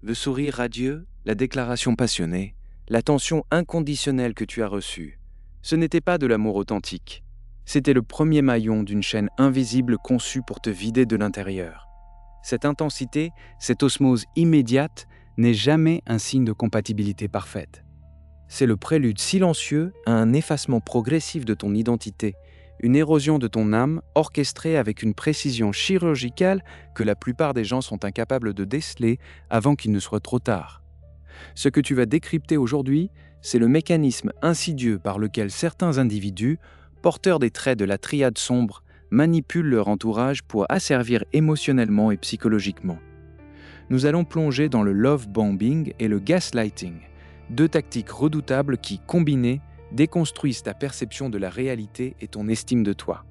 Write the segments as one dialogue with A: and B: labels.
A: Le sourire radieux, la déclaration passionnée, l'attention inconditionnelle que tu as reçue, ce n'était pas de l'amour authentique. C'était le premier maillon d'une chaîne invisible conçue pour te vider de l'intérieur. Cette intensité, cette osmose immédiate, n'est jamais un signe de compatibilité parfaite. C'est le prélude silencieux à un effacement progressif de ton identité, une érosion de ton âme orchestrée avec une précision chirurgicale que la plupart des gens sont incapables de déceler avant qu'il ne soit trop tard. Ce que tu vas décrypter aujourd'hui, c'est le mécanisme insidieux par lequel certains individus, porteurs des traits de la triade sombre, manipulent leur entourage pour asservir émotionnellement et psychologiquement. Nous allons plonger dans le love bombing et le gaslighting, deux tactiques redoutables qui, combinées, déconstruisent ta perception de la réalité et ton estime de toi.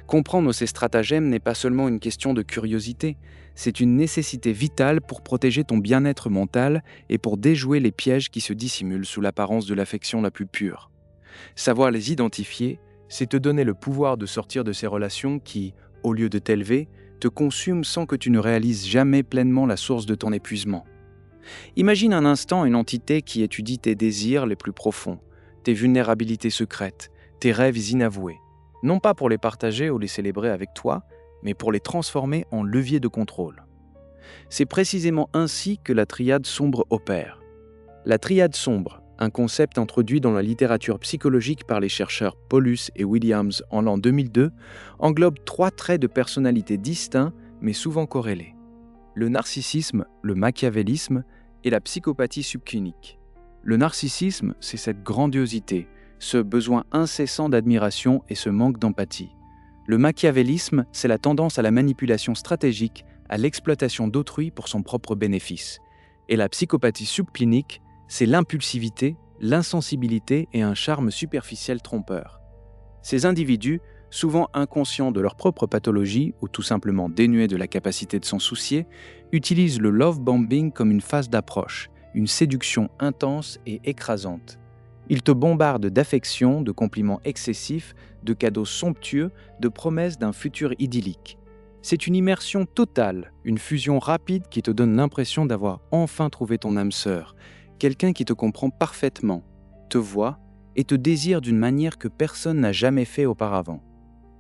A: Comprendre ces stratagèmes n'est pas seulement une question de curiosité, c'est une nécessité vitale pour protéger ton bien-être mental et pour déjouer les pièges qui se dissimulent sous l'apparence de l'affection la plus pure. Savoir les identifier, c'est te donner le pouvoir de sortir de ces relations qui, au lieu de t'élever, te consument sans que tu ne réalises jamais pleinement la source de ton épuisement. Imagine un instant une entité qui étudie tes désirs les plus profonds, tes vulnérabilités secrètes, tes rêves inavoués, non pas pour les partager ou les célébrer avec toi, mais pour les transformer en levier de contrôle. C'est précisément ainsi que la triade sombre opère. La triade sombre, un concept introduit dans la littérature psychologique par les chercheurs Paulus et Williams en l'an 2002, englobe 3 traits de personnalité distincts mais souvent corrélés. Le narcissisme, le machiavélisme et la psychopathie subclinique. Le narcissisme, c'est cette grandiosité, ce besoin incessant d'admiration et ce manque d'empathie. Le machiavélisme, c'est la tendance à la manipulation stratégique, à l'exploitation d'autrui pour son propre bénéfice. Et la psychopathie subclinique, c'est l'impulsivité, l'insensibilité et un charme superficiel trompeur. Ces individus, souvent inconscients de leur propre pathologie ou tout simplement dénués de la capacité de s'en soucier, utilisent le love bombing comme une phase d'approche, une séduction intense et écrasante. Ils te bombardent d'affection, de compliments excessifs, de cadeaux somptueux, de promesses d'un futur idyllique. C'est une immersion totale, une fusion rapide qui te donne l'impression d'avoir enfin trouvé ton âme sœur, quelqu'un qui te comprend parfaitement, te voit et te désire d'une manière que personne n'a jamais fait auparavant.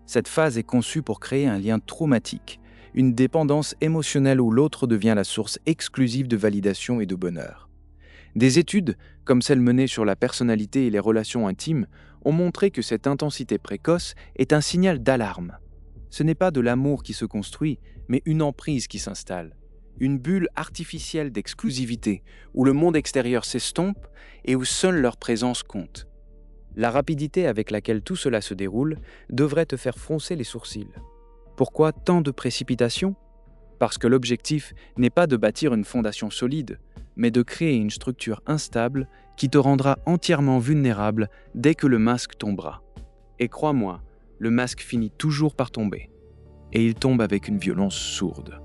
A: Cette phase est conçue pour créer un lien traumatique, une dépendance émotionnelle où l'autre devient la source exclusive de validation et de bonheur. Des études, comme celles menées sur la personnalité et les relations intimes, ont montré que cette intensité précoce est un signal d'alarme. Ce n'est pas de l'amour qui se construit, mais une emprise qui s'installe. Une bulle artificielle d'exclusivité, où le monde extérieur s'estompe et où seule leur présence compte. La rapidité avec laquelle tout cela se déroule devrait te faire froncer les sourcils. Pourquoi tant de précipitation ? Parce que l'objectif n'est pas de bâtir une fondation solide, mais de créer une structure instable qui te rendra entièrement vulnérable dès que le masque tombera. Et crois-moi, le masque finit toujours par tomber. Et il tombe avec une violence sourde.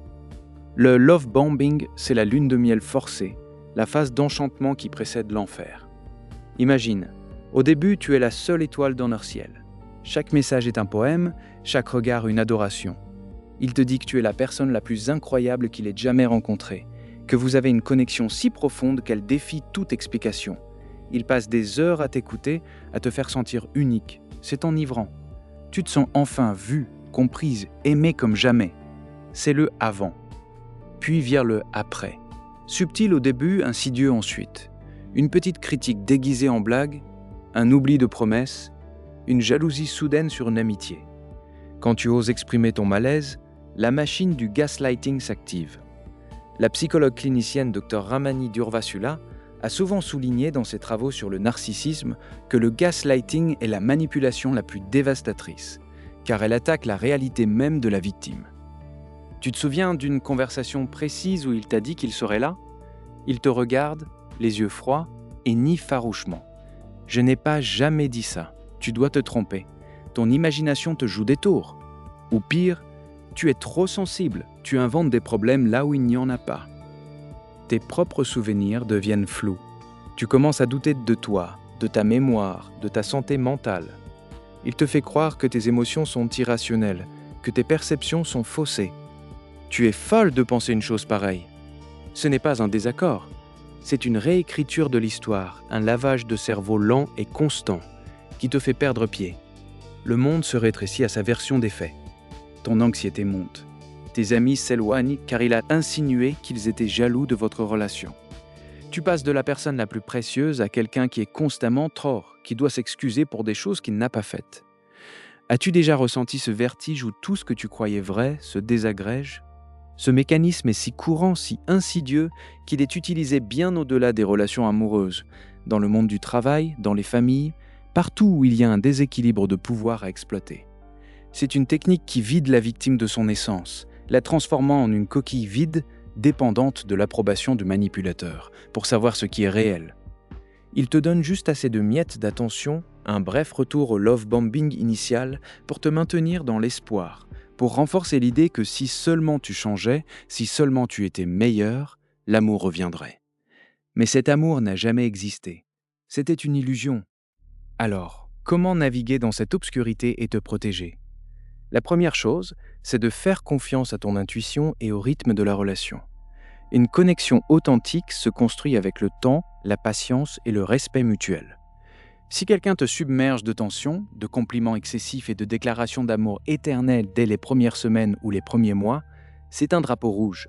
A: Le love bombing, c'est la lune de miel forcée, la phase d'enchantement qui précède l'enfer. Imagine, au début, tu es la seule étoile dans leur ciel. Chaque message est un poème, chaque regard une adoration. Il te dit que tu es la personne la plus incroyable qu'il ait jamais rencontrée, que vous avez une connexion si profonde qu'elle défie toute explication. Il passe des heures à t'écouter, à te faire sentir unique. C'est enivrant. Tu te sens enfin vue, comprise, aimée comme jamais. C'est le avant. Puis vient le après. Subtil au début, insidieux ensuite. Une petite critique déguisée en blague, un oubli de promesse, une jalousie soudaine sur une amitié. Quand tu oses exprimer ton malaise, la machine du gaslighting s'active. La psychologue clinicienne Dr Ramani Durvasula a souvent souligné dans ses travaux sur le narcissisme que le gaslighting est la manipulation la plus dévastatrice, car elle attaque la réalité même de la victime. Tu te souviens d'une conversation précise où il t'a dit qu'il serait là ? Il te regarde, les yeux froids, et nie farouchement. « Je n'ai pas jamais dit ça. Tu dois te tromper. Ton imagination te joue des tours. Ou pire, tu es trop sensible. Tu inventes des problèmes là où il n'y en a pas. » Tes propres souvenirs deviennent flous. Tu commences à douter de toi, de ta mémoire, de ta santé mentale. Il te fait croire que tes émotions sont irrationnelles, que tes perceptions sont faussées. Tu es folle de penser une chose pareille. Ce n'est pas un désaccord. C'est une réécriture de l'histoire, un lavage de cerveau lent et constant qui te fait perdre pied. Le monde se rétrécit à sa version des faits. Ton anxiété monte. Tes amis s'éloignent car il a insinué qu'ils étaient jaloux de votre relation. Tu passes de la personne la plus précieuse à quelqu'un qui est constamment tort, qui doit s'excuser pour des choses qu'il n'a pas faites. As-tu déjà ressenti ce vertige où tout ce que tu croyais vrai se désagrège ? Ce mécanisme est si courant, si insidieux, qu'il est utilisé bien au-delà des relations amoureuses, dans le monde du travail, dans les familles, partout où il y a un déséquilibre de pouvoir à exploiter. C'est une technique qui vide la victime de son essence, la transformant en une coquille vide, dépendante de l'approbation du manipulateur, pour savoir ce qui est réel. Il te donne juste assez de miettes d'attention, un bref retour au love bombing initial pour te maintenir dans l'espoir, pour renforcer l'idée que si seulement tu changeais, si seulement tu étais meilleur, l'amour reviendrait. Mais cet amour n'a jamais existé. C'était une illusion. Alors, comment naviguer dans cette obscurité et te protéger ? La première chose, c'est de faire confiance à ton intuition et au rythme de la relation. Une connexion authentique se construit avec le temps, la patience et le respect mutuel. Si quelqu'un te submerge de tensions, de compliments excessifs et de déclarations d'amour éternelles dès les premières semaines ou les premiers mois, c'est un drapeau rouge.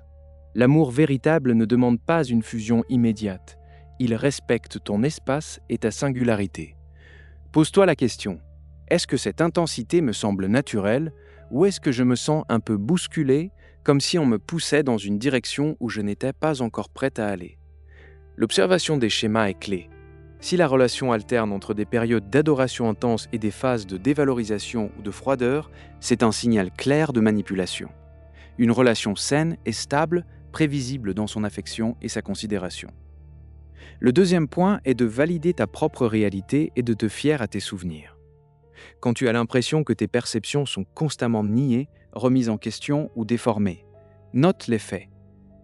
A: L'amour véritable ne demande pas une fusion immédiate. Il respecte ton espace et ta singularité. Pose-toi la question, est-ce que cette intensité me semble naturelle ou est-ce que je me sens un peu bousculé, comme si on me poussait dans une direction où je n'étais pas encore prête à aller ? L'observation des schémas est clé. Si la relation alterne entre des périodes d'adoration intense et des phases de dévalorisation ou de froideur, c'est un signal clair de manipulation. Une relation saine et stable, prévisible dans son affection et sa considération. Le deuxième point est de valider ta propre réalité et de te fier à tes souvenirs. Quand tu as l'impression que tes perceptions sont constamment niées, remises en question ou déformées, note les faits.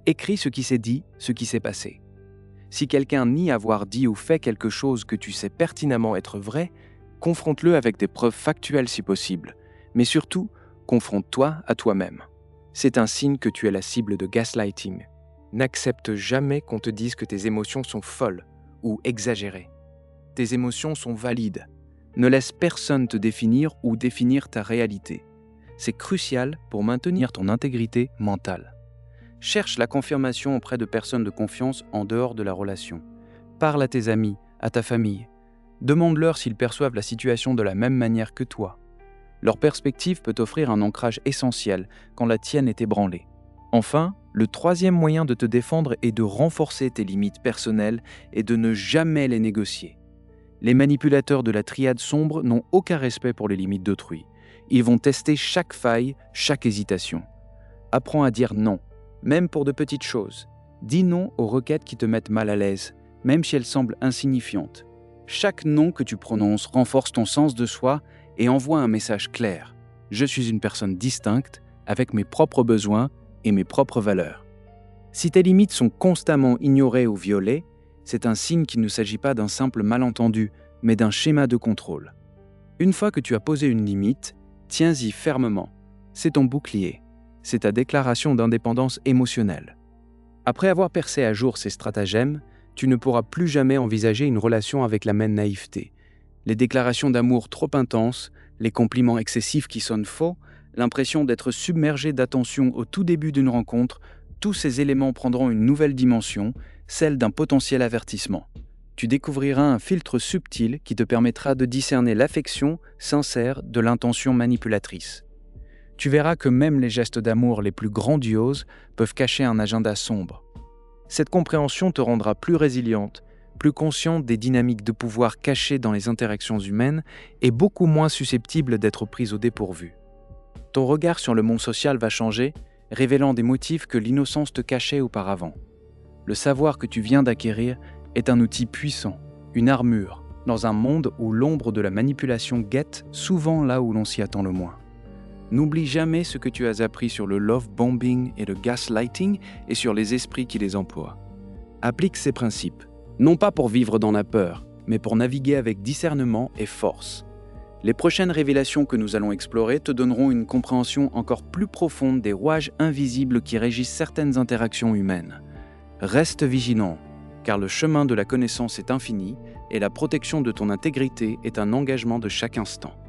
A: Écris ce qui s'est dit, ce qui s'est passé. Si quelqu'un nie avoir dit ou fait quelque chose que tu sais pertinemment être vrai, confronte-le avec des preuves factuelles si possible. Mais surtout, confronte-toi à toi-même. C'est un signe que tu es la cible de gaslighting. N'accepte jamais qu'on te dise que tes émotions sont folles ou exagérées. Tes émotions sont valides. Ne laisse personne te définir ou définir ta réalité. C'est crucial pour maintenir ton intégrité mentale. Cherche la confirmation auprès de personnes de confiance en dehors de la relation. Parle à tes amis, à ta famille. Demande-leur s'ils perçoivent la situation de la même manière que toi. Leur perspective peut offrir un ancrage essentiel quand la tienne est ébranlée. Enfin, le troisième moyen de te défendre est de renforcer tes limites personnelles et de ne jamais les négocier. Les manipulateurs de la triade sombre n'ont aucun respect pour les limites d'autrui. Ils vont tester chaque faille, chaque hésitation. Apprends à dire non, même pour de petites choses. Dis non aux requêtes qui te mettent mal à l'aise, même si elles semblent insignifiantes. Chaque non que tu prononces renforce ton sens de soi et envoie un message clair. Je suis une personne distincte, avec mes propres besoins et mes propres valeurs. Si tes limites sont constamment ignorées ou violées, c'est un signe qu'il ne s'agit pas d'un simple malentendu, mais d'un schéma de contrôle. Une fois que tu as posé une limite, tiens-y fermement. C'est ton bouclier. C'est ta déclaration d'indépendance émotionnelle. Après avoir percé à jour ces stratagèmes, tu ne pourras plus jamais envisager une relation avec la même naïveté. Les déclarations d'amour trop intenses, les compliments excessifs qui sonnent faux, l'impression d'être submergé d'attention au tout début d'une rencontre, tous ces éléments prendront une nouvelle dimension, celle d'un potentiel avertissement. Tu découvriras un filtre subtil qui te permettra de discerner l'affection sincère de l'intention manipulatrice. Tu verras que même les gestes d'amour les plus grandioses peuvent cacher un agenda sombre. Cette compréhension te rendra plus résiliente, plus consciente des dynamiques de pouvoir cachées dans les interactions humaines et beaucoup moins susceptible d'être prise au dépourvu. Ton regard sur le monde social va changer, révélant des motifs que l'innocence te cachait auparavant. Le savoir que tu viens d'acquérir est un outil puissant, une armure, dans un monde où l'ombre de la manipulation guette souvent là où l'on s'y attend le moins. N'oublie jamais ce que tu as appris sur le love bombing et le gaslighting et sur les esprits qui les emploient. Applique ces principes, non pas pour vivre dans la peur, mais pour naviguer avec discernement et force. Les prochaines révélations que nous allons explorer te donneront une compréhension encore plus profonde des rouages invisibles qui régissent certaines interactions humaines. Reste vigilant, car le chemin de la connaissance est infini et la protection de ton intégrité est un engagement de chaque instant.